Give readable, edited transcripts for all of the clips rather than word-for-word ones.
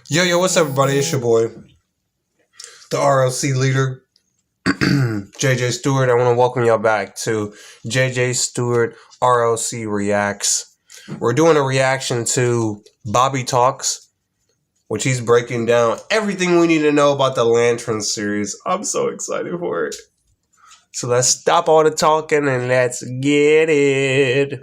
Yo, what's up, everybody? It's your boy, the RLC leader, JJ Stewart. I want to welcome y'all back to JJ Stewart RLC Reacts. We're doing a reaction to Bobby Talks, which he's breaking down everything we need to know about the Lanterns series. I'm so excited for it. So let's stop all the talking and let's get it.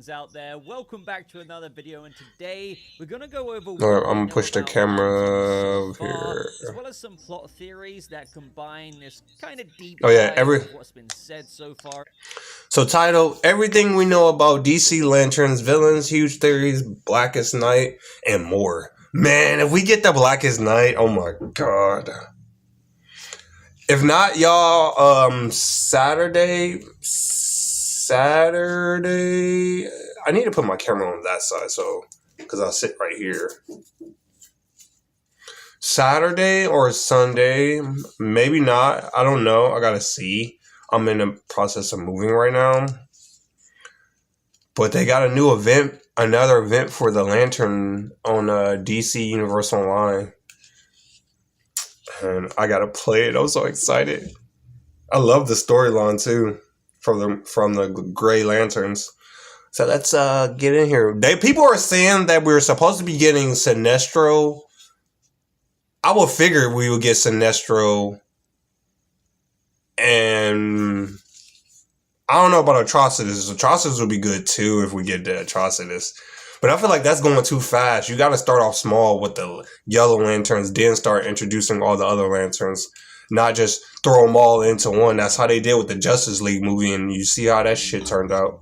Out there, welcome back to another video, and today we're gonna go over Alright, I'm gonna push the camera here, as well as some plot theories that combine this kind of deep dive of what's been said so far. So, title: Everything We Know About DC Lanterns, Villains, Huge Theories, Blackest Night, and More. Man, if we get the Blackest Night, oh my god. If not, y'all, Saturday, I need to put my camera on that side, so, because I'll sit right here. Saturday or Sunday, maybe not, I don't know, I gotta see. I'm in the process of moving right now. But they got a new event, another event for the Lantern on DC Universe Online. And I gotta play it. I'm so excited. I love the storyline too from the Gray Lanterns. So let's get in here. People are saying that we're supposed to be getting Sinestro. I would figure we would get Sinestro, and I don't know about Atrocitus. Atrocitus would be good too if we get the Atrocitus. But I feel like that's going too fast. You got to start off small with the Yellow Lanterns, then start introducing all the other Lanterns. Not just throw them all into one. That's how they did with the Justice League movie, and you see how that shit turned out.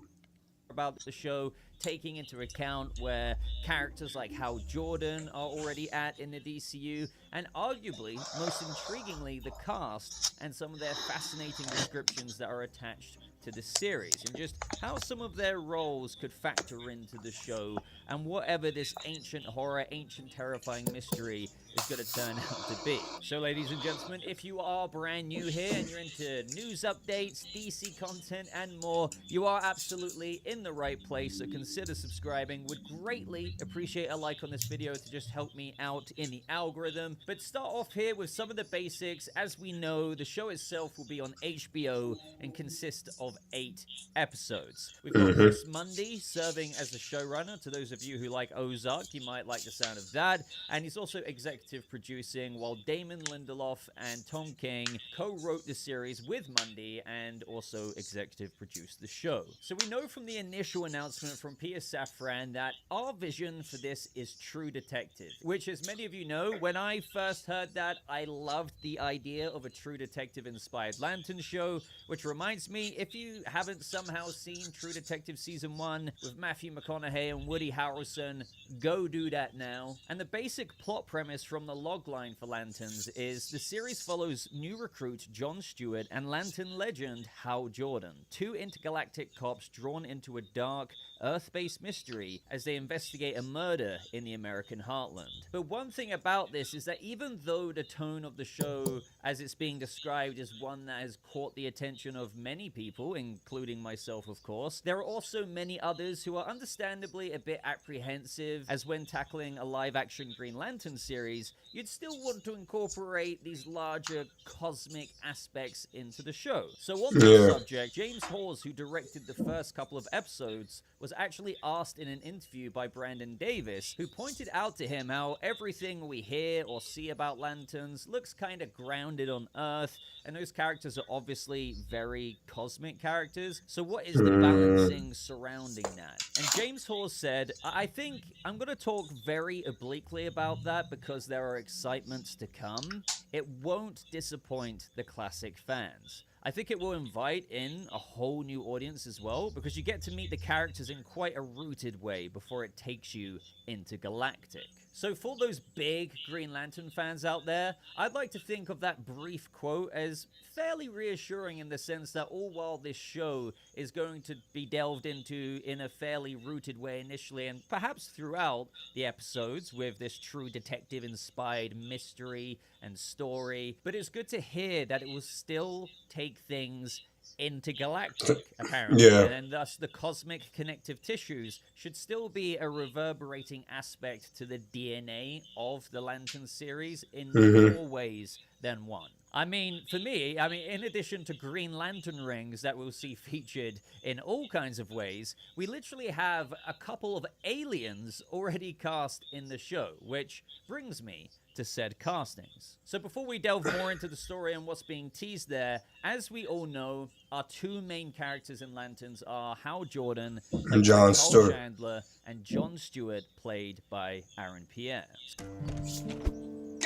About the show, taking into account where characters like Hal Jordan are already at in the DCU, and arguably, most intriguingly, the cast and some of their fascinating descriptions that are attached to the series, and just how some of their roles could factor into the show, and whatever this ancient horror, ancient terrifying mystery is going to turn out to be. So, ladies and gentlemen, if you are brand new here and you're into news updates, DC content, and more, you are absolutely in the right place, so consider subscribing. Would greatly appreciate a like on this video to just help me out in the algorithm. But start off here with some of the basics. As we know, the show itself will be on HBO and consist of 8 episodes. We've got Chris Mundy serving as the showrunner. To those of you who like Ozark, you might like the sound of that. And he's also executive producing, while Damon Lindelof and Tom King co-wrote the series with Mundy and also executive produced the show. So we know from the initial announcement from Peter Safran that our vision for this is True Detective, which, as many of you know, when I first heard that, I loved the idea of a True Detective-inspired Lantern show, which reminds me, if you haven't somehow seen True Detective Season 1 with Matthew McConaughey and Woody Harrelson, go do that now. And the basic plot premise from the logline for Lanterns is the series follows new recruit John Stewart and Lantern legend Hal Jordan, 2 intergalactic cops drawn into a dark, Earth-based mystery as they investigate a murder in the American heartland. But one thing about this is that even though the tone of the show, as it's being described, is one that has caught the attention of many people, including myself, of course, there are also many others who are understandably a bit apprehensive, as when tackling a live-action Green Lantern series, you'd still want to incorporate these larger cosmic aspects into the show. So on this subject, James Hawes, who directed the first couple of episodes, was actually asked in an interview by Brandon Davis, who pointed out to him how everything we hear or see about Lanterns looks kind of grounded on Earth, and those characters are obviously very cosmic characters. So what is the balancing surrounding that? And James Hawes said, I think I'm going to talk very obliquely about that because there are excitements to come. It won't disappoint the classic fans. I think it will invite in a whole new audience as well, because you get to meet the characters in quite a rooted way before it takes you into Galactic. So for those big Green Lantern fans out there, I'd like to think of that brief quote as fairly reassuring in the sense that all while this show is going to be delved into in a fairly rooted way initially and perhaps throughout the episodes with this True Detective-inspired mystery and story, but it's good to hear that it will still take things intergalactic, apparently. Yeah. And thus the cosmic connective tissues should still be a reverberating aspect to the DNA of the Lantern series in more ways than one. I mean, for me, in addition to Green Lantern rings that we'll see featured in all kinds of ways, we literally have a couple of aliens already cast in the show, which brings me to said castings. So before we delve more into the story and what's being teased there, as we all know, our two main characters in Lanterns are Hal Jordan, played by John Carl Stewart. Chandler, and John Stewart, played by Aaron Pierre.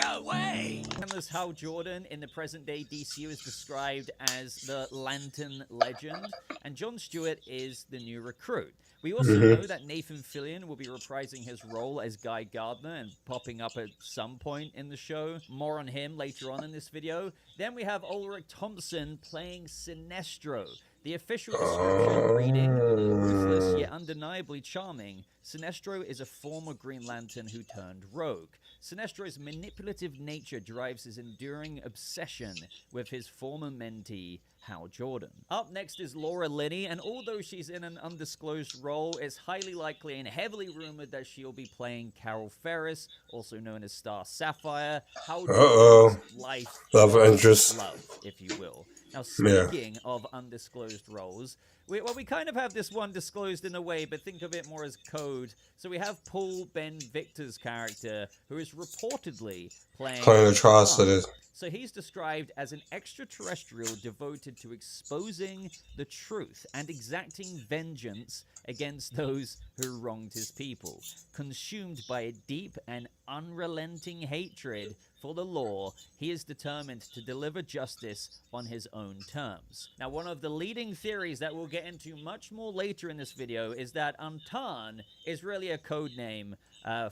Go away! Chandler's Hal Jordan in the present-day DCU is described as the Lantern Legend, and John Stewart is the new recruit. We also know that Nathan Fillion will be reprising his role as Guy Gardner and popping up at some point in the show. More on him later on in this video. Then we have Ulrich Thompson playing Sinestro. The official description reading, ruthless yet undeniably charming, Sinestro is a former Green Lantern who turned rogue. Sinestro's manipulative nature drives his enduring obsession with his former mentee, Hal Jordan. Up next is Laura Linney, and although she's in an undisclosed role, it's highly likely and heavily rumored that she'll be playing Carol Ferris, also known as Star Sapphire, Hal Jordan's life love interest, if you will. Now, speaking of undisclosed roles, we kind of have this one disclosed in a way, but think of it more as code. So we have Paul Ben Victor's character, who is reportedly playing Atrocities. So he's described as an extraterrestrial devoted to exposing the truth and exacting vengeance against those who wronged his people, consumed by a deep and unrelenting hatred for the law. He is determined to deliver justice on his own terms. Now, one of the leading theories that we'll get into much more later in this video is that Antan is really a code name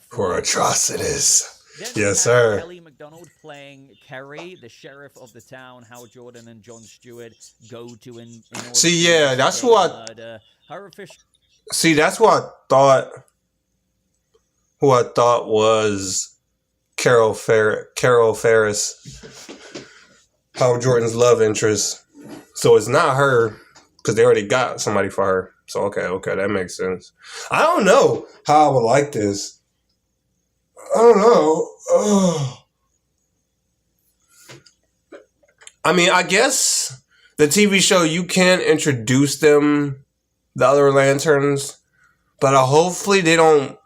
for atrocities. Then yes, sir. Kelly MacDonald playing Kerry, the sheriff of the town. Hal Jordan and John Stewart go to in order See, to yeah, that's what. murder. Her official. See, that's what I thought. Who I thought was Carol Ferris, Hal Jordan's love interest. So it's not her because they already got somebody for her. So okay, that makes sense. I don't know how I would like this. I don't know. I mean, I guess the TV show, you can introduce them, the other Lanterns, but hopefully they don't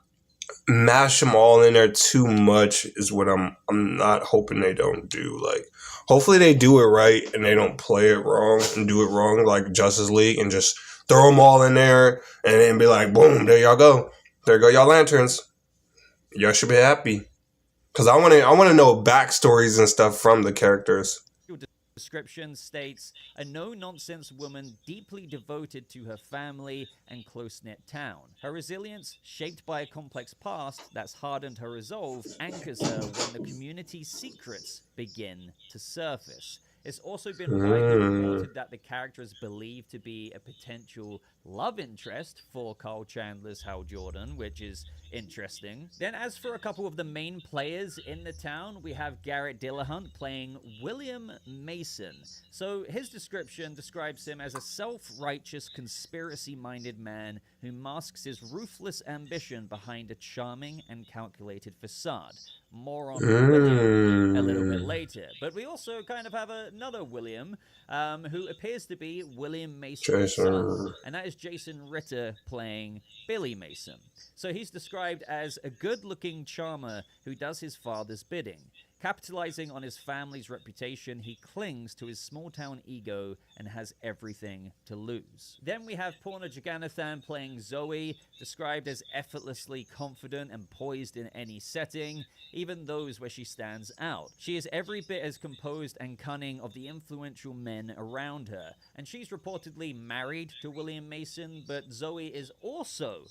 mash them all in there too much is what I'm not hoping they don't do. Like, hopefully they do it right and they don't play it wrong and do it wrong like Justice League and just throw them all in there and then be like, boom, there y'all go. There go y'all Lanterns. Y'all should be happy. Because I want to know backstories and stuff from the characters. Description states, a no-nonsense woman deeply devoted to her family and close-knit town. Her resilience, shaped by a complex past that's hardened her resolve, anchors her when the community's secrets begin to surface. It's also been widely reported that the character is believed to be a potential love interest for Carl Chandler's Hal Jordan, which is interesting. Then as for a couple of the main players in the town, we have Garrett Dillahunt playing William Mason. So his description describes him as a self-righteous, conspiracy-minded man who masks his ruthless ambition behind a charming and calculated facade. More on William a little bit later. But we also kind of have another William, who appears to be William Mason's son, and that is Jason Ritter playing Billy Mason. So he's described as a good-looking charmer who does his father's bidding. Capitalizing on his family's reputation, he clings to his small-town ego and has everything to lose. Then we have Purna Jagannathan playing Zoe, described as effortlessly confident and poised in any setting, even those where she stands out. She is every bit as composed and cunning of the influential men around her, and she's reportedly married to William Mason, but Zoe is also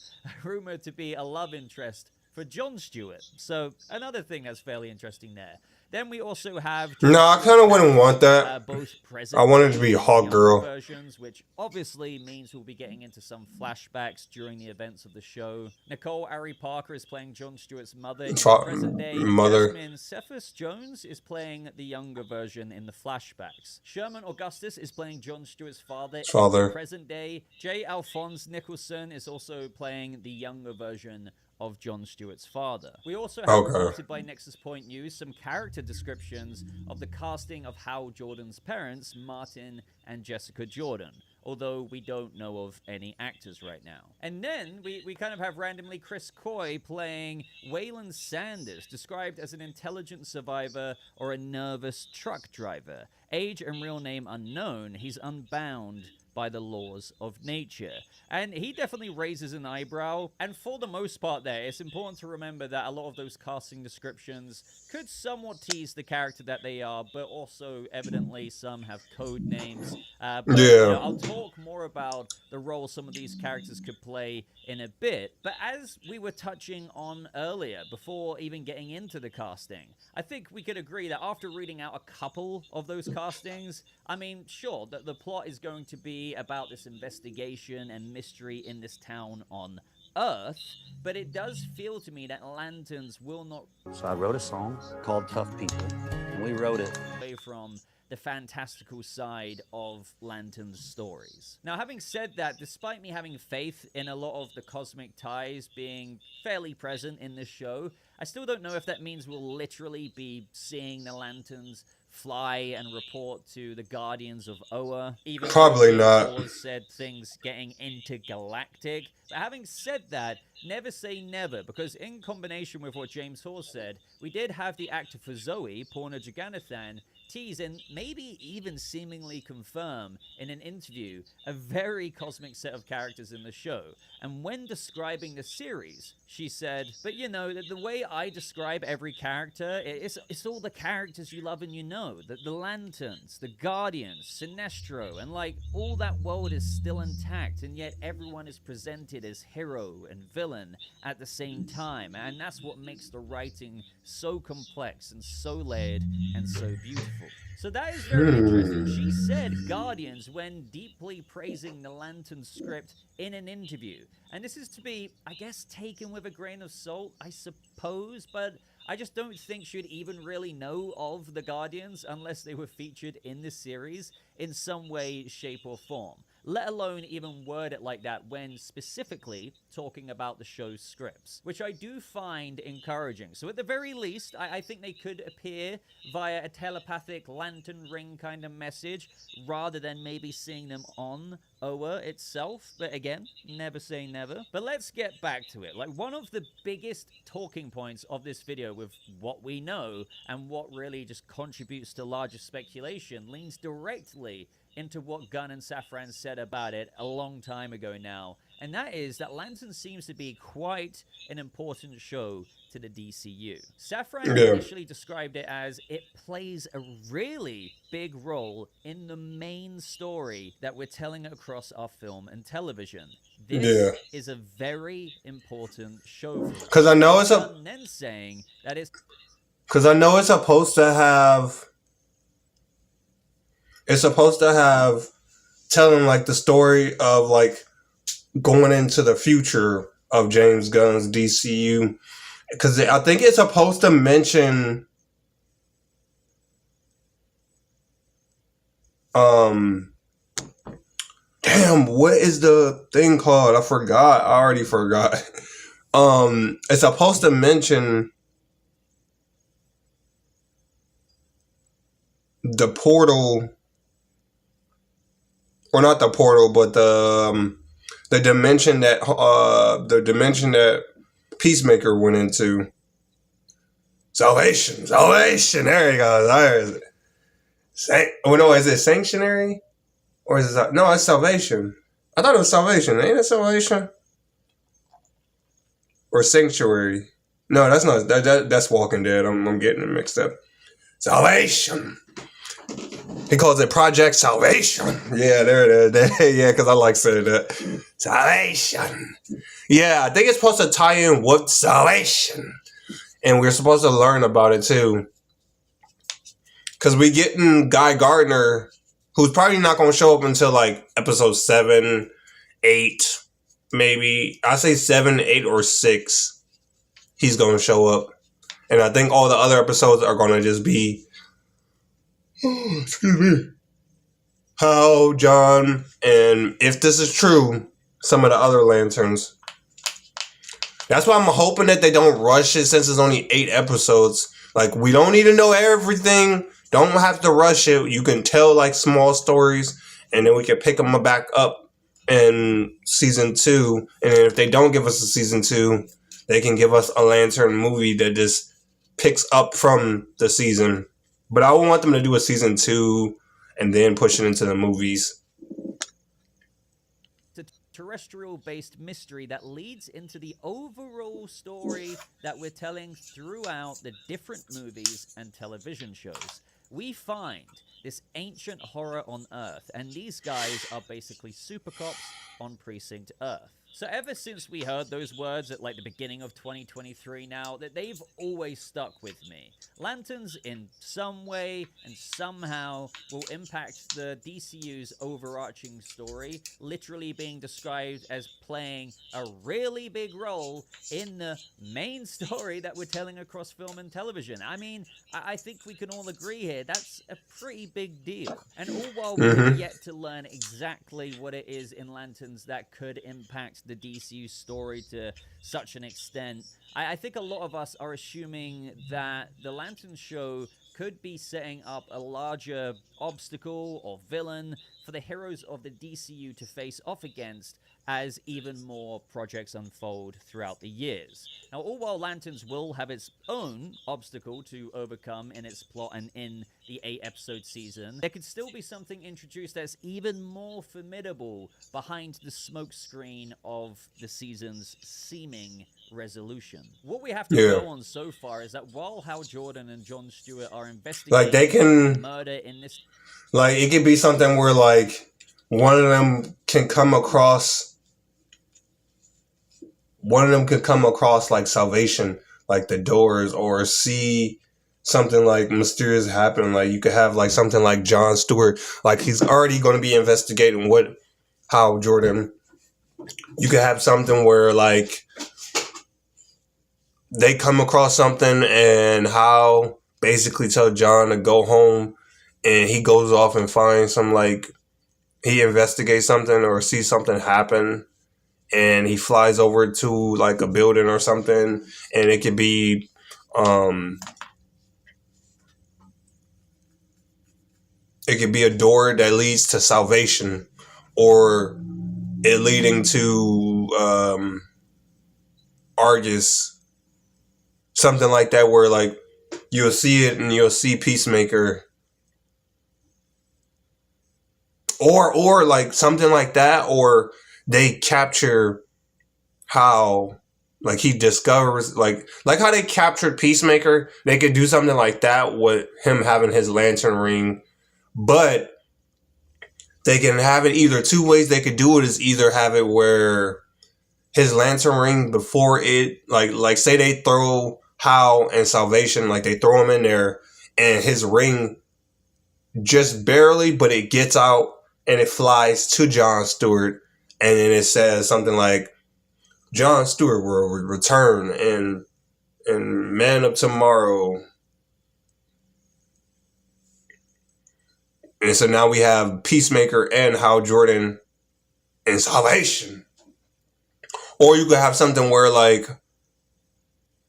rumored to be a love interest for John Stewart. So another thing that's fairly interesting there. Then we also have No, I kind of wouldn't want that. both present. I wanted to be Hawk Girl versions, which obviously means we'll be getting into some flashbacks during the events of the show. Nicole Ari Parker is playing Jon Stewart's mother in the present day. Jasmine Cephas Jones is playing the younger version in the flashbacks. Sherman Augustus is playing Jon Stewart's father in the present day. J. Alphonse Nicholson is also playing the younger version of Jon Stewart's father. We also have reported by Nexus Point News some character descriptions of the casting of Hal Jordan's parents, Martin and Jessica Jordan, although we don't know of any actors right now. And then we kind of have randomly Chris Coy playing Waylon Sanders, described as an intelligent survivor or a nervous truck driver. Age and real name unknown, he's unbound by the laws of nature. And he definitely raises an eyebrow. And for the most part there, it's important to remember that a lot of those casting descriptions could somewhat tease the character that they are, but also evidently some have code names. But, you know, I'll talk more about the role some of these characters could play in a bit. But as we were touching on earlier, before even getting into the casting, I think we could agree that after reading out a couple of those castings, I mean, sure, that the plot is going to be about this investigation and mystery in this town on Earth, but it does feel to me that Lanterns will not... So I wrote a song called Tough People, and we wrote it away from the fantastical side of Lanterns stories. Now, having said that, despite me having faith in a lot of the cosmic ties being fairly present in this show, I still don't know if that means we'll literally be seeing the Lanterns fly and report to the Guardians of Oa. Even probably not. Said things getting intergalactic. But having said that, never say never, because in combination with what James Hawes said, we did have the actor for Zoe, Porna Jagannathan, tease and maybe even seemingly confirm in an interview a very cosmic set of characters in the show. And when describing the series, she said, but you know, the way I describe every character, it's all the characters you love and you know. The Lanterns, the Guardians, Sinestro, and like all that world is still intact, and yet everyone is presented as hero and villain at the same time. And that's what makes the writing so complex and so layered and so beautiful. So that is very interesting. She said Guardians when deeply praising the Lantern script in an interview. And this is to be, I guess, taken with a grain of salt, I suppose, but I just don't think she'd even really know of the Guardians unless they were featured in the series in some way, shape, or form. Let alone even word it like that when specifically talking about the show's scripts, which I do find encouraging. So at the very least, I think they could appear via a telepathic lantern ring kind of message, rather than maybe seeing them on Oa itself. But again, never say never. But let's get back to it. Like, one of the biggest talking points of this video with what we know and what really just contributes to larger speculation leans directly into what Gunn and Safran said about it a long time ago now, and that is that Lantern seems to be quite an important show to the DCU. Safran initially described it as it plays a really big role in the main story that we're telling across our film and television. This is a very important show. Because I know it's then saying that it's... Because I know it's supposed to have... It's supposed to have telling like the story of like going into the future of James Gunn's DCU. Because I think it's supposed to mention damn, what is the thing called? I forgot. I already forgot. It's supposed to mention the portal. Or not the portal, but the dimension that Peacemaker went into. Salvation. There he goes. There is it. No, is it sanctuary? Or is it? No, it's salvation. I thought it was salvation. Ain't it salvation? Or sanctuary? No, that's not. That's Walking Dead. I'm getting it mixed up. Salvation. He calls it Project Salvation. Yeah, there it is. Yeah, because I like saying that. Salvation. Yeah, I think it's supposed to tie in with salvation. And we're supposed to learn about it too. Because we getting Guy Gardner, who's probably not going to show up until like episode 7, 8, maybe. I say 7, 8, or 6. He's going to show up. And I think all the other episodes are going to just be, excuse me, Hal, John, and if this is true, some of the other Lanterns. That's why I'm hoping that they don't rush it since it's only 8 episodes. Like, we don't need to know everything. Don't have to rush it. You can tell, like, small stories, and then we can pick them back up in season 2. And then if they don't give us a season 2, they can give us a Lantern movie that just picks up from the season. But I would want them to do a season 2 and then push it into the movies. Terrestrial-based mystery that leads into the overall story that we're telling throughout the different movies and television shows. We find this ancient horror on Earth, and these guys are basically super cops on Precinct Earth. So ever since we heard those words at like the beginning of 2023 now, that they've always stuck with me. Lanterns in some way and somehow will impact the DCU's overarching story, literally being described as playing a really big role in the main story that we're telling across film and television. I mean, I think we can all agree here, that's a pretty big deal. And all while we're yet to learn exactly what it is in Lanterns that could impact the DCU story to such an extent, I think a lot of us are assuming that the Lantern show could be setting up a larger obstacle or villain for the heroes of the DCU to face off against as even more projects unfold throughout the years. Now, all while Lanterns will have its own obstacle to overcome in its plot and in the 8-episode season, there could still be something introduced that's even more formidable behind the smokescreen of the season's seeming resolution. What we have to go on so far is that while Hal Jordan and Jon Stewart are investigating like they can murder in this, like it could be something where like one of them can come across like salvation, like the Doors, or see something like mysterious happen. Like you could have like something like Jon Stewart, like he's already going to be investigating what Hal Jordan. You could have something where like they come across something and Hal basically tell John to go home, and he goes off and finds some, like, he investigates something or sees something happen, and he flies over to like a building or something, and it could be a door that leads to salvation, or it leading to Argus, something like that, where like you'll see it and you'll see Peacemaker, or like something like that, or they capture how, like, he discovers, like how they captured Peacemaker. They could do something like that with him having his lantern ring, but they can have it either two ways. They could do it is either have it where his lantern ring before it, like say they throw Hal and Salvation, like they throw him in there, and his ring just barely, but it gets out and it flies to Jon Stewart, and then it says something like, Jon Stewart will return and Man of Tomorrow. And so now we have Peacemaker and Hal Jordan in Salvation. Or you could have something where like,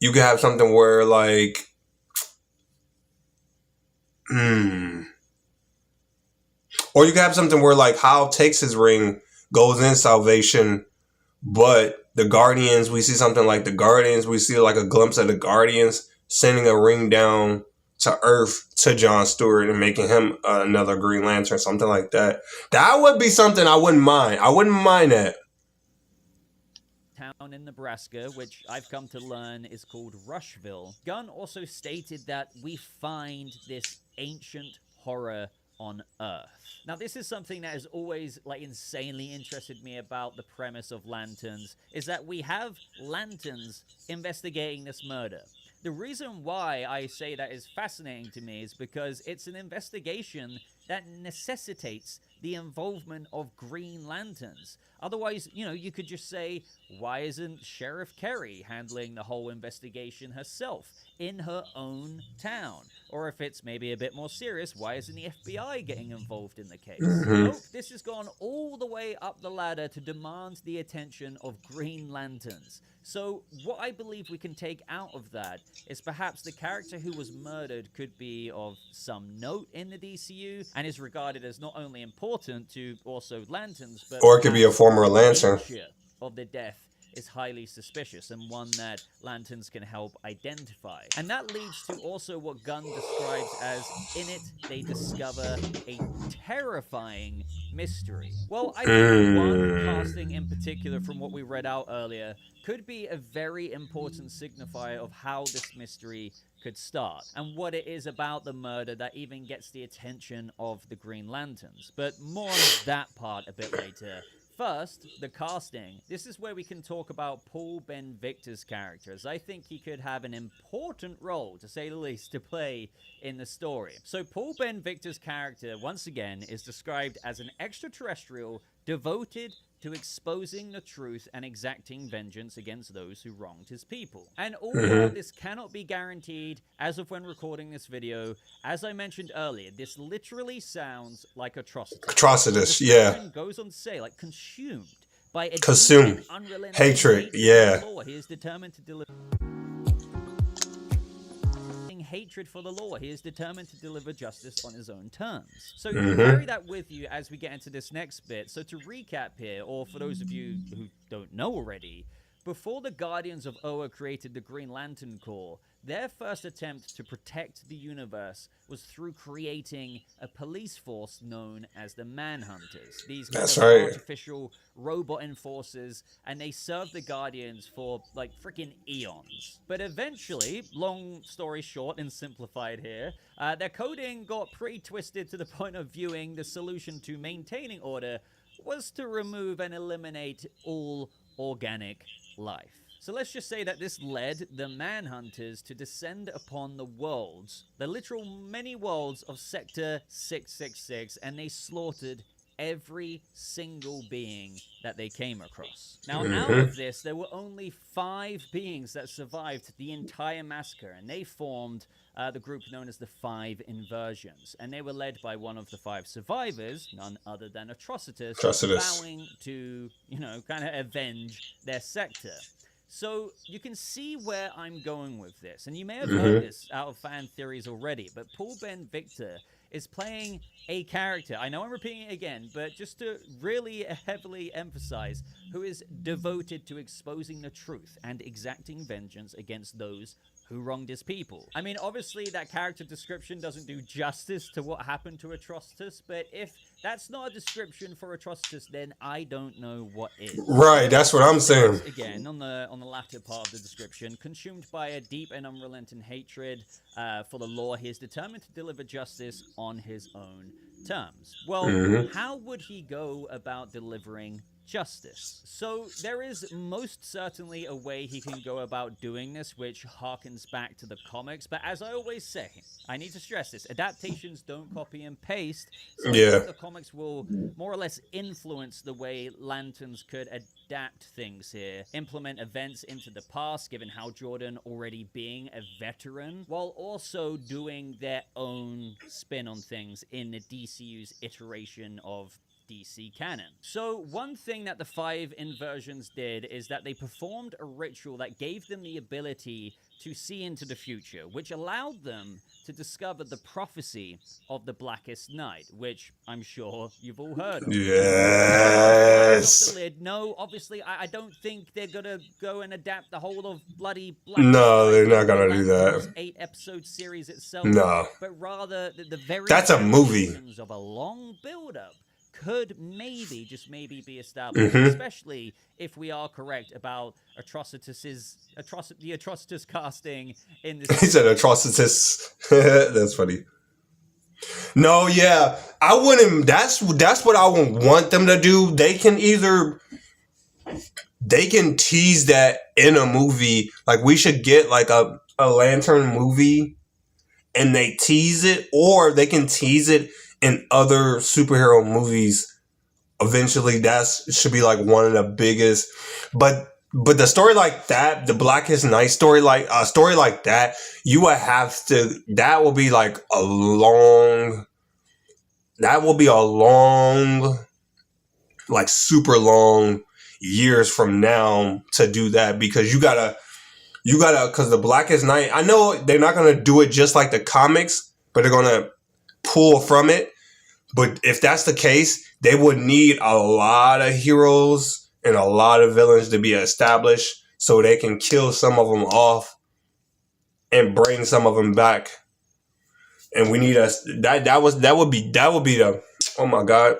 or you could have something where like Hal takes his ring, goes in Salvation, but the Guardians, we see something like the Guardians, we see like a glimpse of the Guardians sending a ring down to Earth to Jon Stewart and making him another Green Lantern, something like that. That would be something I wouldn't mind. I wouldn't mind that. Town in Nebraska, which I've come to learn is called Rushville. Gunn also stated that we find this ancient horror on Earth. Now, this is something that has always, like, insanely interested me about the premise of Lanterns, is that we have Lanterns investigating this murder. The reason why I say that is fascinating to me is because it's an investigation that necessitates the involvement of Green Lanterns. Otherwise, you could just say, why isn't Sheriff Kerry handling the whole investigation herself in her own town? Or if it's maybe a bit more serious, why isn't the FBI getting involved in the case? Nope, this has gone all the way up the ladder to demand the attention of Green Lanterns. So what I believe we can take out of that is perhaps the character who was murdered could be of some note in the DCU and is regarded as not only important to also Lanterns, but Or it could be a former Lantern. The nature of the death is highly suspicious and one that Lanterns can help identify. And that leads to also what Gunn describes as, in it, they discover a terrifying mystery. Well, I think one casting in particular from what we read out earlier could be a very important signifier of how this mystery could start and what it is about the murder that even gets the attention of the Green Lanterns. But more on that part a bit later. First, the casting. This is where we can talk about Paul Ben Victor's character, as I think he could have an important role, to say the least, to play in the story. So Paul Ben Victor's character, once again, is described as an extraterrestrial devoted to exposing the truth and exacting vengeance against those who wronged his people. And although this cannot be guaranteed as of when recording this video, as I mentioned earlier, this literally sounds like Atrocitus. Atrocitus, yeah. Goes on to say, like, consumed by a Consumed. unrelenting Hatred, yeah. law. He is determined to deliver hatred for the law. He is determined to deliver justice on his own terms. So you carry that with you as we get into this next bit. So to recap here, or for those of you who don't know already, before the Guardians of Oa created the Green Lantern Corps, their first attempt to protect the universe was through creating a police force known as the Manhunters. These artificial robot enforcers, and they served the Guardians for like freaking eons. But eventually, long story short and simplified here, their coding got pretty twisted to the point of viewing the solution to maintaining order was to remove and eliminate all organic life. So let's just say that this led the Manhunters to descend upon the worlds, the literal many worlds of Sector 666, and they slaughtered every single being that they came across. Now, out of this, there were only 5 beings that survived the entire massacre, and they formed the group known as the 5 Inversions. And they were led by one of the 5 survivors, none other than Atrocitus, vowing to, kind of avenge their sector. So you can see where I'm going with this, and you may have heard this out of fan theories already, but Paul Ben Victor is playing a character, I know I'm repeating it again, but just to really heavily emphasize, who is devoted to exposing the truth and exacting vengeance against those who wronged his people. I mean, obviously that character description doesn't do justice to what happened to Atrocitus, but if that's not a description for Atrocitus, then I don't know what is. Right, that's what I'm saying. Again, on the latter part of the description, consumed by a deep and unrelenting hatred for the law, he is determined to deliver justice on his own terms. Well, how would he go about delivering justice? So there is most certainly a way he can go about doing this, which harkens back to the comics, but as I always say, I need to stress this, adaptations don't copy and paste, so the comics will more or less influence the way Lanterns could adapt things here, implement events into the past, given how Jordan already being a veteran, while also doing their own spin on things in the DCU's iteration of DC canon. So one thing that the 5 Inversions did is that they performed a ritual that gave them the ability to see into the future, which allowed them to discover the prophecy of the Blackest Night, which I'm sure you've all heard of. Yes. No, obviously, I don't think they're gonna go and adapt the whole of bloody Blackest No, Night. they're not gonna do that. 8-episode series itself. No. But rather, the very That's a movie. of a long build-up could maybe, just maybe, be established, especially if we are correct about the Atrocitus casting in this. He said Atrocitus. That's funny. No, yeah, I wouldn't. That's what I would want them to do. They can tease that in a movie. Like we should get like a a Lantern movie and they tease it, or they can tease it in other superhero movies. Eventually, that should be like one of the biggest. But the story like that, the Blackest Night story, like a story like that, you would have to. That will be like a long. That will be a long, like super long years from now to do that, because you gotta, because the Blackest Night, I know they're not gonna do it just like the comics, but they're gonna pull from it. But if that's the case, they would need a lot of heroes and a lot of villains to be established so they can kill some of them off and bring some of them back. And we need us that would be the, oh my god,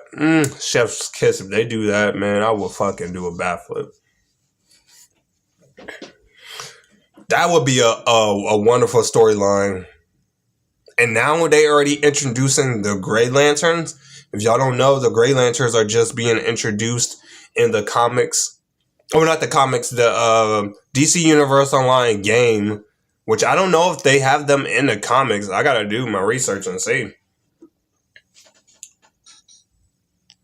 chef's kiss. If they do that, man, I will fucking do a backflip. That would be a wonderful storyline. And now they already introducing the Grey Lanterns. If y'all don't know, the Grey Lanterns are just being introduced in the comics. Oh, not the comics, the DC Universe Online game, which I don't know if they have them in the comics. I gotta do my research and see.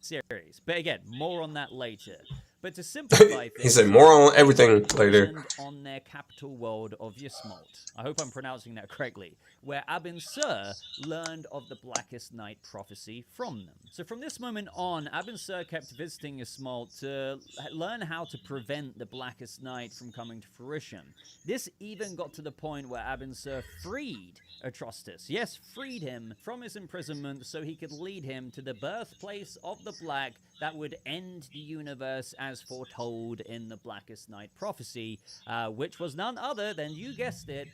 Series. But again, more on that later. But to simplify things, he said more on everything later. On their capital world of Ysmalt. I hope I'm pronouncing that correctly. Where Abin Sur learned of the Blackest Night prophecy from them. So from this moment on, Abin Sur kept visiting Ysmalt to learn how to prevent the Blackest Night from coming to fruition. This even got to the point where Abin Sur freed Atrocitus. Yes, freed him from his imprisonment so he could lead him to the birthplace of the Black that would end the universe as foretold in the Blackest Night prophecy, which was none other than, you guessed it,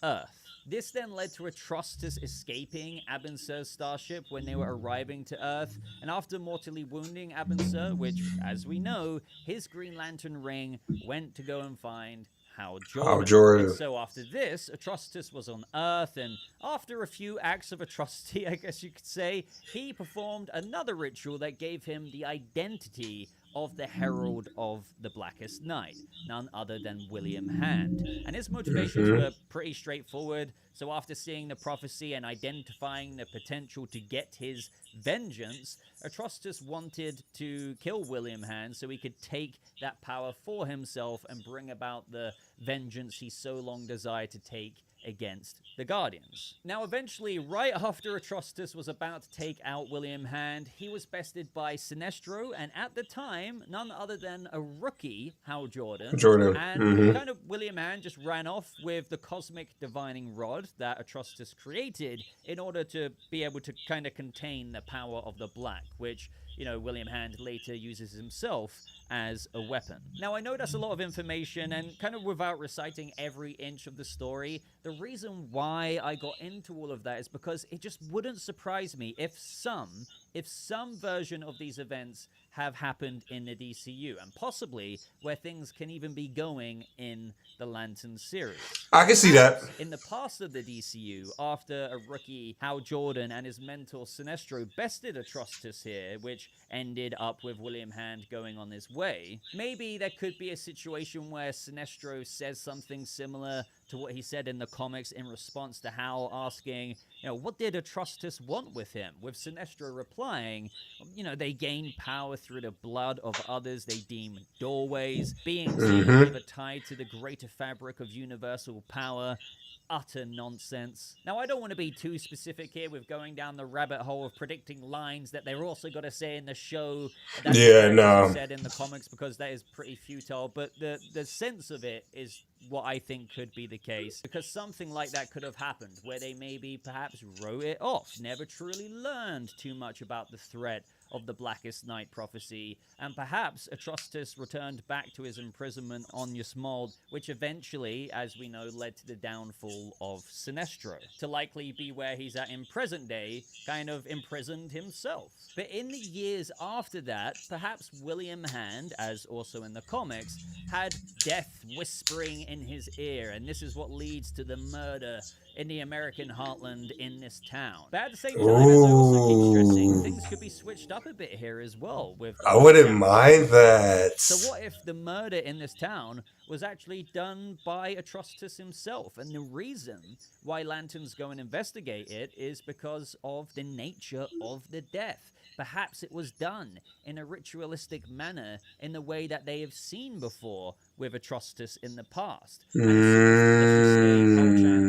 Earth. This then led to Atrocitus escaping Abin Sur's starship when they were arriving to Earth, and after mortally wounding Abin Sur, which, as we know, his Green Lantern ring went to go and find Hal Jordan. And so after this, Atrocitus was on Earth, and after a few acts of atrocity, I guess you could say, he performed another ritual that gave him the identity of the Herald of the Blackest Night, none other than William Hand. And his motivations were pretty straightforward. So after seeing the prophecy and identifying the potential to get his vengeance, Atrocitus wanted to kill William Hand so he could take that power for himself and bring about the vengeance he so long desired to take against the Guardians. Now, eventually, right after Atrocitus was about to take out William Hand, he was bested by Sinestro, and at the time, none other than a rookie, Hal Jordan. And kind of William Hand just ran off with the cosmic divining rod that Atrocitus created in order to be able to kind of contain the power of the Black, which, you know, William Hand later uses himself as a weapon. Now, I know that's a lot of information, and kind of without reciting every inch of the story, the reason why I got into all of that is because it just wouldn't surprise me if some version of these events have happened in the DCU, and possibly where things can even be going in the Lantern series. I can see that. In the past of the DCU, after a rookie, Hal Jordan, and his mentor Sinestro bested Atrocitus here, which ended up with William Hand going on his way, maybe there could be a situation where Sinestro says something similar to what he said in the comics in response to Hal asking, you know, what did Atrocitus want with him? With Sinestro replying, you know, they gain power through the blood of others they deem doorways, beings ever tied to the greater fabric of universal power. Utter nonsense. Now, I don't want to be too specific here with going down the rabbit hole of predicting lines that they're also got to say in the show. That said in the comics, because that is pretty futile. But the sense of it is what I think could be the case, because something like that could have happened, where they maybe perhaps wrote it off, never truly learned too much about the threat of the Blackest Night prophecy, and perhaps Atrocitus returned back to his imprisonment on Ysmalt, which eventually, as we know, led to the downfall of Sinestro, to likely be where he's at in present day, kind of imprisoned himself. But in the years after that, perhaps William Hand, as also in the comics, had death whispering in his ear, and this is what leads to the murder in the American heartland in this town. But at the same time, as I also keep stressing, things could be switched up a bit here as well. I wouldn't mind that. So what if the murder in this town was actually done by Atrocitus himself? And the reason why Lanterns go and investigate it is because of the nature of the death. Perhaps it was done in a ritualistic manner in the way that they have seen before with Atrocitus in the past. And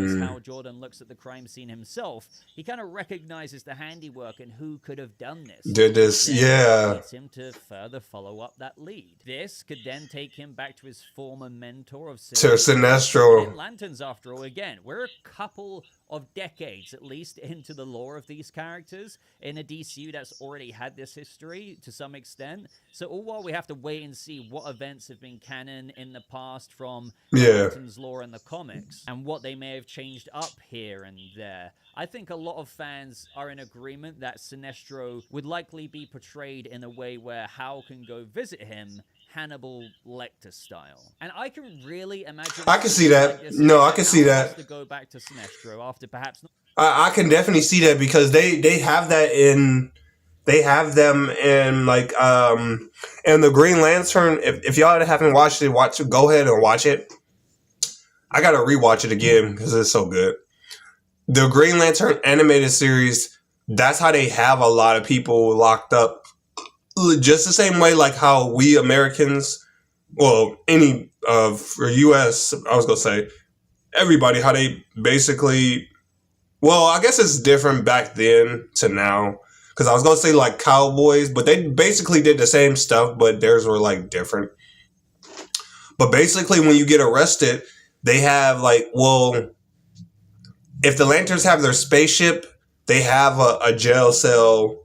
as Hal Jordan looks at the crime scene himself, he kind of recognizes the handiwork and who could have done this. Did this, yeah. Leads him to further follow up that lead. This could then take him back to his former mentor of Sinestro. Lanterns, after all, again, we're a couple of decades at least into the lore of these characters in a DCU that's already had this history to some extent. So all while we have to wait and see what events have been canon in the past from Lanterns lore in the comics and what they may have changed up here and there, I think a lot of fans are in agreement that Sinestro would likely be portrayed in a way where Hal can go visit him Hannibal Lecter style. And I can really imagine... I can see that. Like no, I can see that. ...to go back to Sinestro after perhaps... I can definitely see that because they have that in... They have them in, like, and the Green Lantern, if y'all haven't watched it, go ahead and watch it. I gotta rewatch it again because it's so good. The Green Lantern animated series, that's how they have a lot of people locked up. Just the same way like how we Americans, well, for US, I was gonna say, everybody, how they basically, well, I guess it's different back then to now. Because I was going to say like cowboys, but they basically did the same stuff, but theirs were like different. But basically when you get arrested, they have like, well, if the Lanterns have their spaceship, they have a jail cell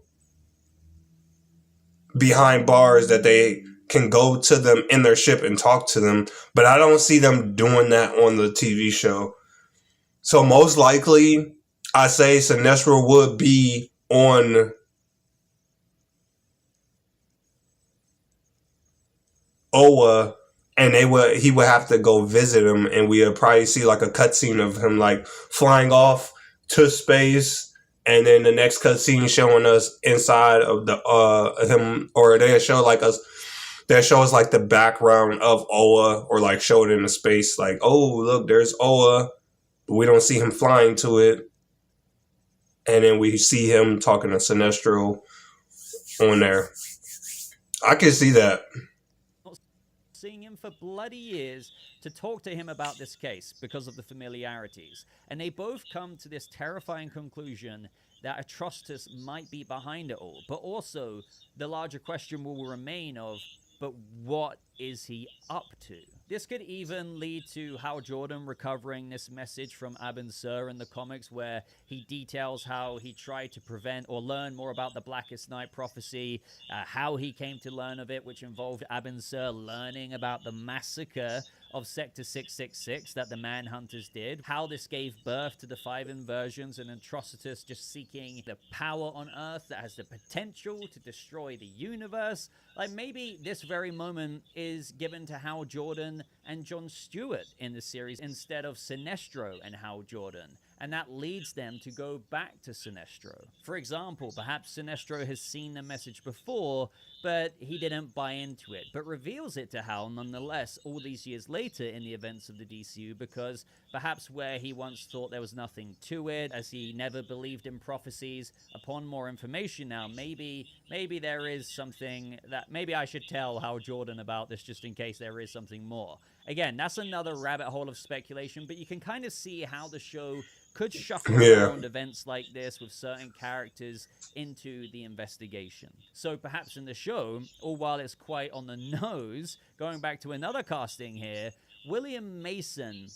behind bars that they can go to them in their ship and talk to them. But I don't see them doing that on the TV show. So most likely, I say Sinestro would be on Oa, and he would have to go visit him, and we would probably see like a cutscene of him like flying off to space, and then the next cutscene showing us inside of the him, or they show like us. That shows like the background of Oa, or like show it in the space, like, oh look, there's Oa, but we don't see him flying to it. And then we see him talking to Sinestro on there. I can see that. Seeing him for bloody years to talk to him about this case because of the familiarities. And they both come to this terrifying conclusion that Atrocitus might be behind it all. But also, the larger question will remain of, but what is he up to? This could even lead to Hal Jordan recovering this message from Abin Sur in the comics, where he details how he tried to prevent or learn more about the Blackest Night prophecy, how he came to learn of it, which involved Abin Sur learning about the massacre of Sector 666 that the Manhunters did, how this gave birth to the 5 inversions, and Atrocitus just seeking the power on Earth that has the potential to destroy the universe. Like, maybe this very moment is given to Hal Jordan and John Stewart in the series instead of Sinestro and Hal Jordan, and that leads them to go back to Sinestro. For example, perhaps Sinestro has seen the message before, but he didn't buy into it, but reveals it to Hal nonetheless all these years later in the events of the DCU, because perhaps where he once thought there was nothing to it, as he never believed in prophecies, upon more information now, maybe there is something that maybe I should tell Hal Jordan about this just in case there is something more. Again, that's another rabbit hole of speculation, but you can kind of see how the show could shuffle around events like this with certain characters into the investigation. So perhaps in the show, all while it's quite on the nose, going back to another casting here, William Mason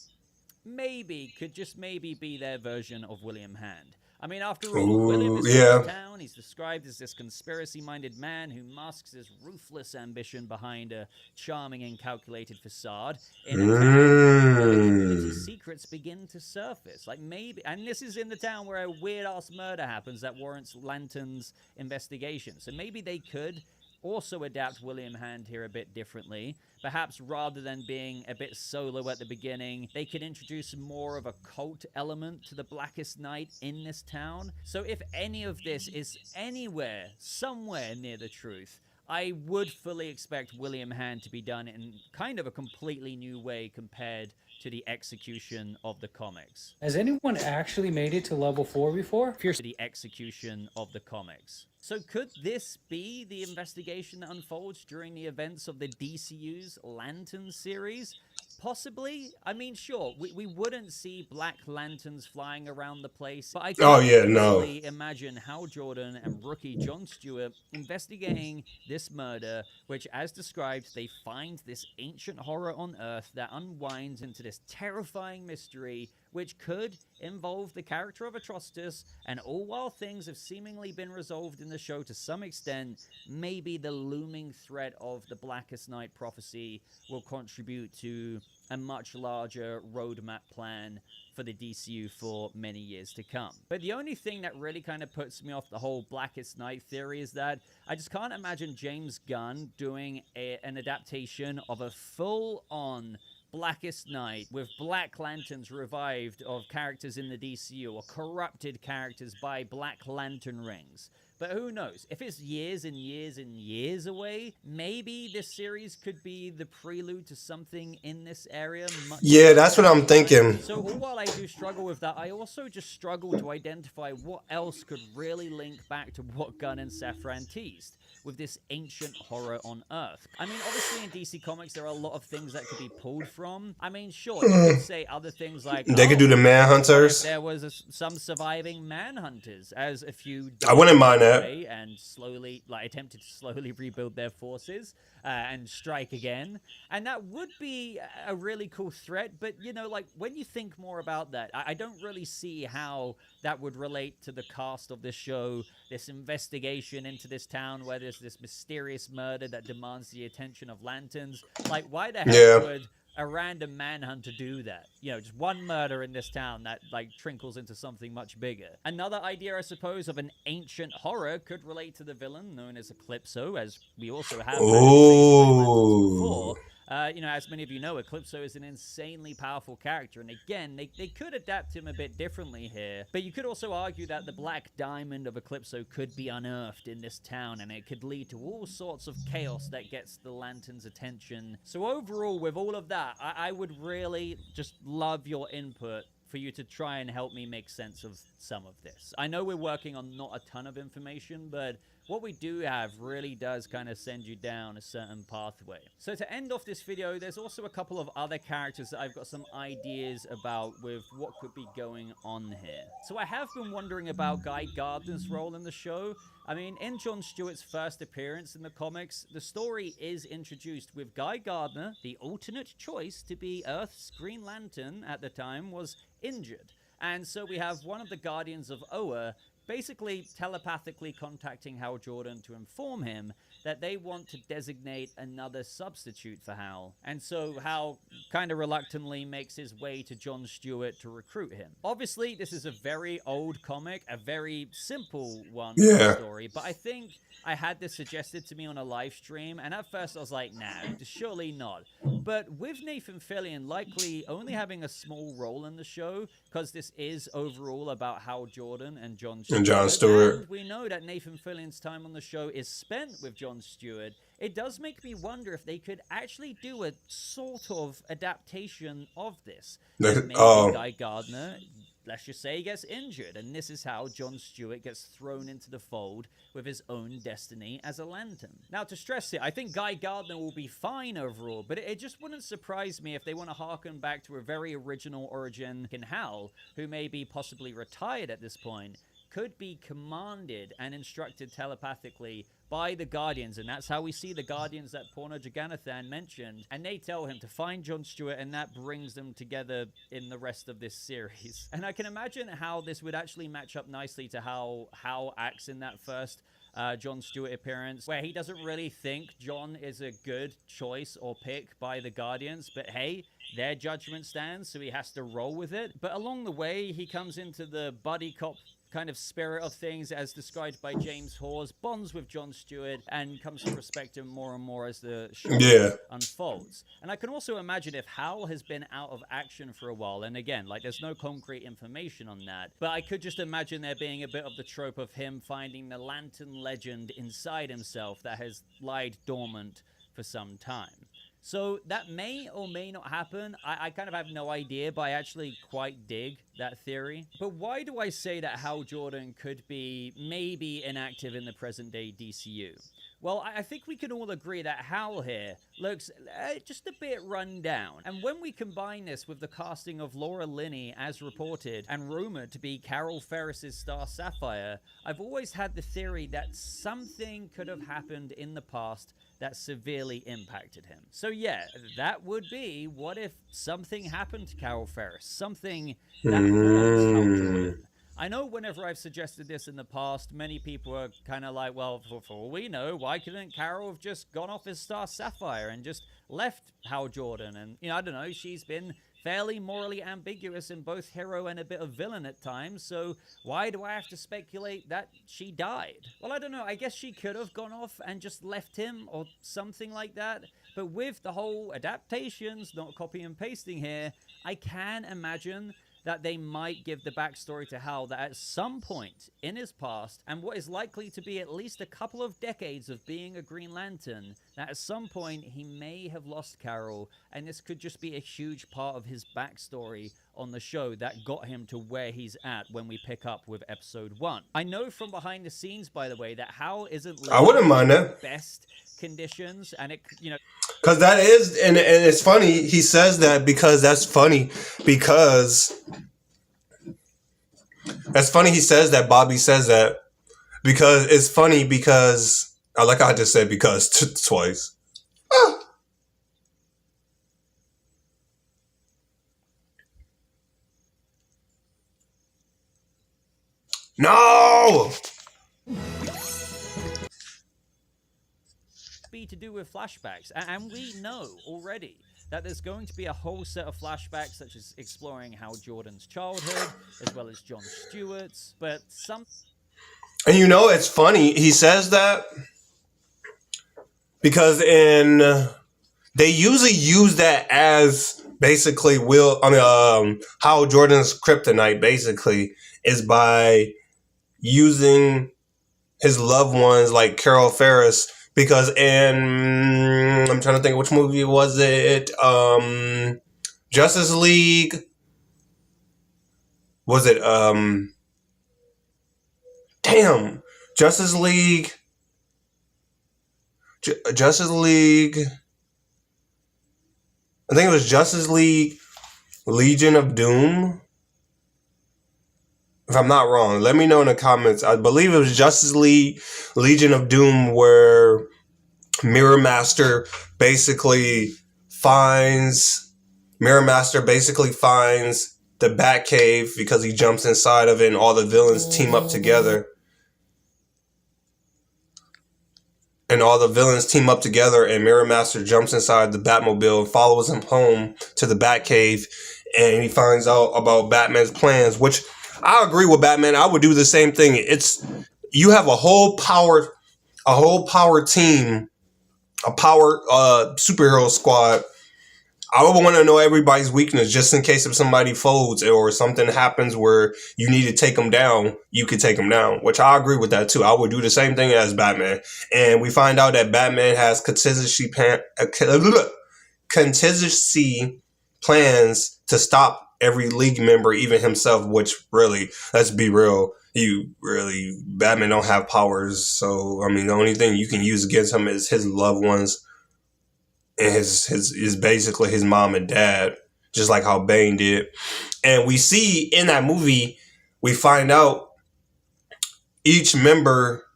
could just maybe be their version of William Hand. I mean, after all, William is from town. He's described as this conspiracy-minded man who masks his ruthless ambition behind a charming and calculated facade in a town where the community's secrets begin to surface. Like maybe, and this is in the town where a weird-ass murder happens that warrants Lanterns' investigation. So maybe they could also adapt William Hand here a bit differently. Perhaps rather than being a bit solo at the beginning, they could introduce more of a cult element to the Blackest Night in this town. So if any of this is anywhere, somewhere near the truth, I would fully expect William Hand to be done in kind of a completely new way compared to the execution of the comics. Has anyone actually made it to level 4 before? To the execution of the comics. So could this be the investigation that unfolds during the events of the DCU's Lanterns series? Possibly. I mean, sure, we wouldn't see black lanterns flying around the place, but I can easily imagine Hal Jordan and rookie Jon Stewart investigating this murder, which, as described, they find this ancient horror on Earth that unwinds into this terrifying mystery, which could involve the character of Atrocitus, and all while things have seemingly been resolved in the show to some extent, maybe the looming threat of the Blackest Night prophecy will contribute to a much larger roadmap plan for the DCU for many years to come. But the only thing that really kind of puts me off the whole Blackest Night theory is that I just can't imagine James Gunn doing an adaptation of a full-on Blackest Night with Black Lanterns revived of characters in the DCU or corrupted characters by Black Lantern rings. But who knows? If it's years and years and years away, maybe this series could be the prelude to something in this area. Yeah, that's what I'm thinking. So all while I do struggle with that, I also just struggle to identify what else could really link back to what Gunn and Safran teased with this ancient horror on Earth. I mean, obviously in DC Comics, there are a lot of things that could be pulled from. I mean, sure, you could say other things like... They could do the Manhunters. There was some surviving Manhunters, as a few... I wouldn't mind that. And slowly, attempted to slowly rebuild their forces and strike again. And that would be a really cool threat, but, you know, when you think more about that, I don't really see how that would relate to the cast of this show, this investigation into this town where there's this mysterious murder that demands the attention of lanterns. Why the hell would a random manhunter do that? You know, just one murder in this town that, trickles into something much bigger. Another idea, I suppose, of an ancient horror could relate to the villain known as Eclipso, as we also have before. You know, as many of you know, Eclipso is an insanely powerful character, and again, they could adapt him a bit differently here, but you could also argue that the black diamond of Eclipso could be unearthed in this town, and it could lead to all sorts of chaos that gets the Lantern's attention. So overall, with all of that, I would really just love your input for you to try and help me make sense of some of this. I know we're working on not a ton of information, but what we do have really does kind of send you down a certain pathway. So to end off this video, there's also a couple of other characters that I've got some ideas about with what could be going on here. So I have been wondering about Guy Gardner's role in the show. I mean, in Jon Stewart's first appearance in the comics, the story is introduced with Guy Gardner, the alternate choice to be Earth's Green Lantern at the time, was injured. And so we have one of the Guardians of Oa basically telepathically contacting Hal Jordan to inform him that they want to designate another substitute for Hal. And so Hal kind of reluctantly makes his way to Jon Stewart to recruit him. Obviously, this is a very old comic, a very simple one story, but I think I had this suggested to me on a live stream, and at first I was like, nah, surely not. But with Nathan Fillion likely only having a small role in the show, because this is overall about Hal Jordan and Jon Stewart. And we know that Nathan Fillion's time on the show is spent with Jon Stewart. It does make me wonder if they could actually do a sort of adaptation of this. Maybe Guy Gardner, let's just say, he gets injured, and this is how Jon Stewart gets thrown into the fold with his own destiny as a Lantern. Now, to stress it, I think Guy Gardner will be fine overall, but it just wouldn't surprise me if they want to harken back to a very original origin in Hal, who may be possibly retired at this point, could be commanded and instructed telepathically by the Guardians, and that's how we see the Guardians that Porno Jagannathan mentioned, and they tell him to find Jon Stewart, and that brings them together in the rest of this series. And I can imagine how this would actually match up nicely to how Hal acts in that first Jon Stewart appearance, where he doesn't really think Jon is a good choice or pick by the Guardians, but hey, their judgment stands, so he has to roll with it. But along the way, he comes into the buddy cop kind of spirit of things, as described by James Hawes, bonds with Jon Stewart and comes to respect him more and more as the show unfolds. And I can also imagine if Hal has been out of action for a while, and again, like, there's no concrete information on that, but I could just imagine there being a bit of the trope of him finding the lantern legend inside himself that has lied dormant for some time. So that may or may not happen. I kind of have no idea, but I actually quite dig that theory. But why do I say that Hal Jordan could be maybe inactive in the present day DCU? Well, I think we can all agree that Hal here looks just a bit run down. And when we combine this with the casting of Laura Linney as reported and rumored to be Carol Ferris's Star Sapphire, I've always had the theory that something could have happened in the past that severely impacted him. So yeah, that would be, what if something happened to Carol Ferris? Something that haunts Hal Jordan. I know whenever I've suggested this in the past, many people are kind of like, well, for all we know, why couldn't Carol have just gone off as Star Sapphire and just left Hal Jordan? And, you know, I don't know, she's been fairly morally ambiguous in both hero and a bit of villain at times, so why do I have to speculate that she died? Well, I don't know, I guess she could have gone off and just left him or something like that, but with the whole adaptations, not copy and pasting here, I can imagine that they might give the backstory to Hal that at some point in his past, and what is likely to be at least a couple of decades of being a Green Lantern, that at some point he may have lost Carol, and this could just be a huge part of his backstory on the show that got him to where he's at when we pick up with episode 1. I know from behind the scenes, by the way, that Hal isn't I wouldn't mind that. Best conditions, and it, you know, because that is, and it's funny he says that, because that's funny, because that's funny he says that, Bobby says that, because it's funny, because I like how I just said because twice. No! Be to do with flashbacks, and we know already that there's going to be a whole set of flashbacks, such as exploring Hal Jordan's childhood as well as Jon Stewart's, but some. And you know, it's funny he says that because they usually use that as basically Hal Jordan's kryptonite basically is by using his loved ones like Carol Ferris. Because I'm trying to think, which movie was it? Justice League. Was it, Justice League. Justice League. I think it was Justice League Legion of Doom. If I'm not wrong, let me know in the comments. I believe it was Justice League Legion of Doom where Mirror Master basically finds the Batcave because he jumps inside of it and all the villains team up together. And Mirror Master jumps inside the Batmobile and follows him home to the Batcave, and he finds out about Batman's plans, which I agree with Batman. I would do the same thing. You have a whole power team, a power superhero squad. I would want to know everybody's weakness just in case if somebody folds or something happens where you need to take them down, you could take them down, which I agree with that too. I would do the same thing as Batman. And we find out that Batman has contingency plans to stop every league member, even himself, which really, let's be real, Batman don't have powers. So, I mean, the only thing you can use against him is his loved ones and his basically his mom and dad, just like how Bane did. And we see in that movie, we find out each member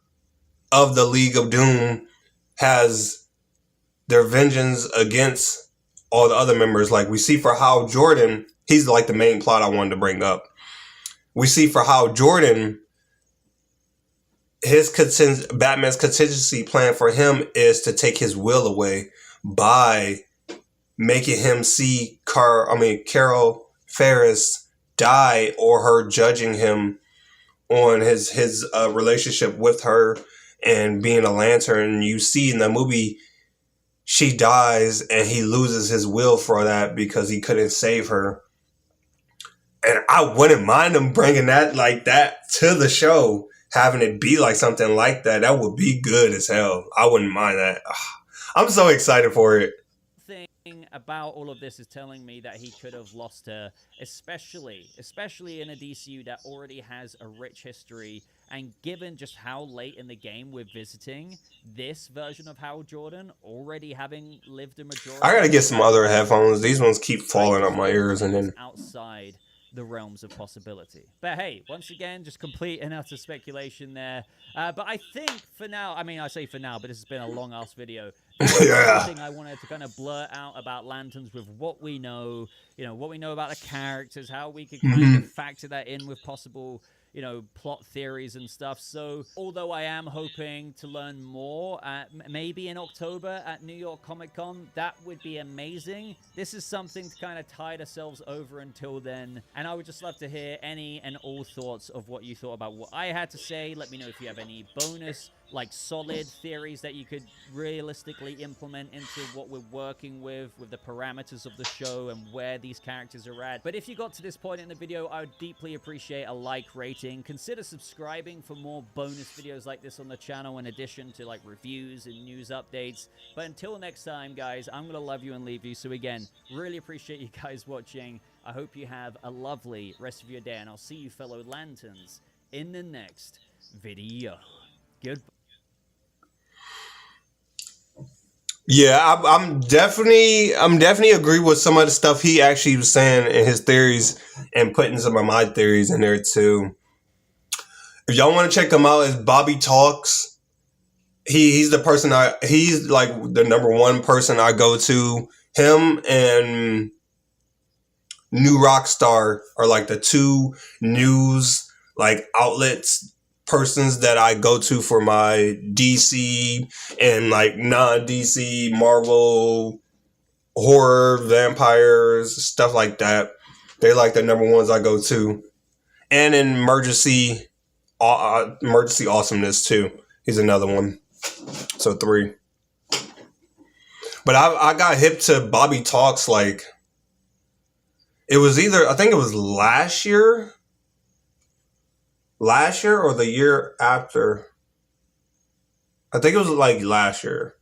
of the League of Doom has their vengeance against all the other members. Like we see for Hal Jordan, he's like the main plot I wanted to bring up. We see for Hal Jordan, Batman's contingency plan for him is to take his will away by making him see Carol Ferris die, or her judging him on his relationship with her and being a lantern. You see in the movie, she dies and he loses his will for that because he couldn't save her. And I wouldn't mind them bringing that like that to the show, having it be like something like that. That would be good as hell. I wouldn't mind that. I'm so excited for it. Thing about all of this is telling me that he could have lost her, especially in a DCU that already has a rich history. And given just how late in the game we're visiting this version of Hal Jordan, already having lived a majority, I gotta get some other headphones. These ones keep falling on my ears, and then outside the realms of possibility. But hey, once again, just complete and utter speculation there. But I think for now, I mean, I say for now, but this has been a long-ass video. Yeah. Thing I wanted to kind of blurt out about Lanterns with what we know, what we know about the characters, how we could kind of factor that in with possible, plot theories and stuff. So although I am hoping to learn more, maybe in October at New York Comic Con, that would be amazing. This is something to kind of tide ourselves over until then. And I would just love to hear any and all thoughts of what you thought about what I had to say. Let me know if you have any bonus, like solid theories that you could realistically implement into what we're working with the parameters of the show and where these characters are at. But if you got to this point in the video, I would deeply appreciate a like rating. Consider subscribing for more bonus videos like this on the channel, in addition to like reviews and news updates. But until next time, guys, I'm gonna love you and leave you. So again, really appreciate you guys watching. I hope you have a lovely rest of your day, and I'll see you fellow Lanterns in the next video. Goodbye. yeah, I'm definitely agree with some of the stuff he actually was saying in his theories and putting some of my theories in there too. If y'all want to check him out, it's Bobby Talks. He's the person he's like the number one person I go to. Him and New Rockstar are like the two news like outlets persons that I go to for my DC and like non-DC Marvel horror, vampires, stuff like that. They're like the number ones I go to. And in emergency awesomeness too. He's another one. So 3. But I got hip to Bobby Talks like it was either, I think it was last year or the year after. I think it was like last year.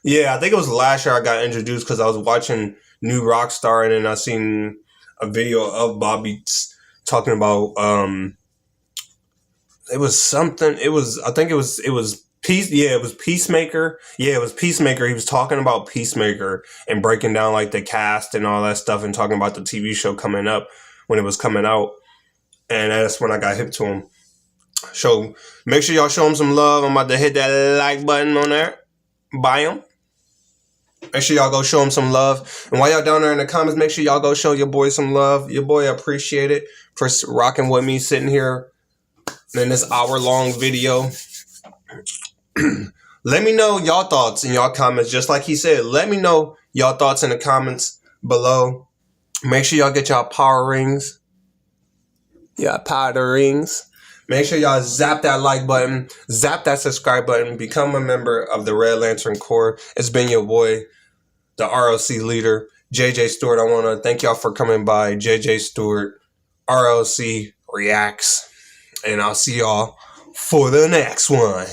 Yeah, I think it was last year I got introduced because I was watching New Rockstar and then I seen a video of Bobby talking about it was something. It was Peacemaker. Yeah, it was Peacemaker. He was talking about Peacemaker and breaking down like the cast and all that stuff and talking about the TV show coming up when it was coming out. And that's when I got hip to him. So make sure y'all show him some love. I'm about to hit that like button on there. Buy him. Make sure y'all go show him some love. And while y'all down there in the comments, make sure y'all go show your boy some love. Your boy appreciate it for rocking with me, sitting here in this hour-long video. Let me know y'all thoughts in y'all comments. Just like he said, let me know y'all thoughts in the comments below. Make sure y'all get y'all power rings. Yeah, powder rings. Make sure y'all zap that like button, zap that subscribe button, become a member of the Red Lantern Corps. It's been your boy, the ROC leader, JJ Stewart. I want to thank y'all for coming by. JJ Stewart, ROC Reacts. And I'll see y'all for the next one.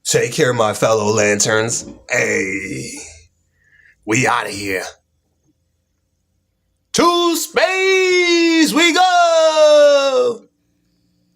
Take care, my fellow Lanterns. Hey, we out of here. To space we go!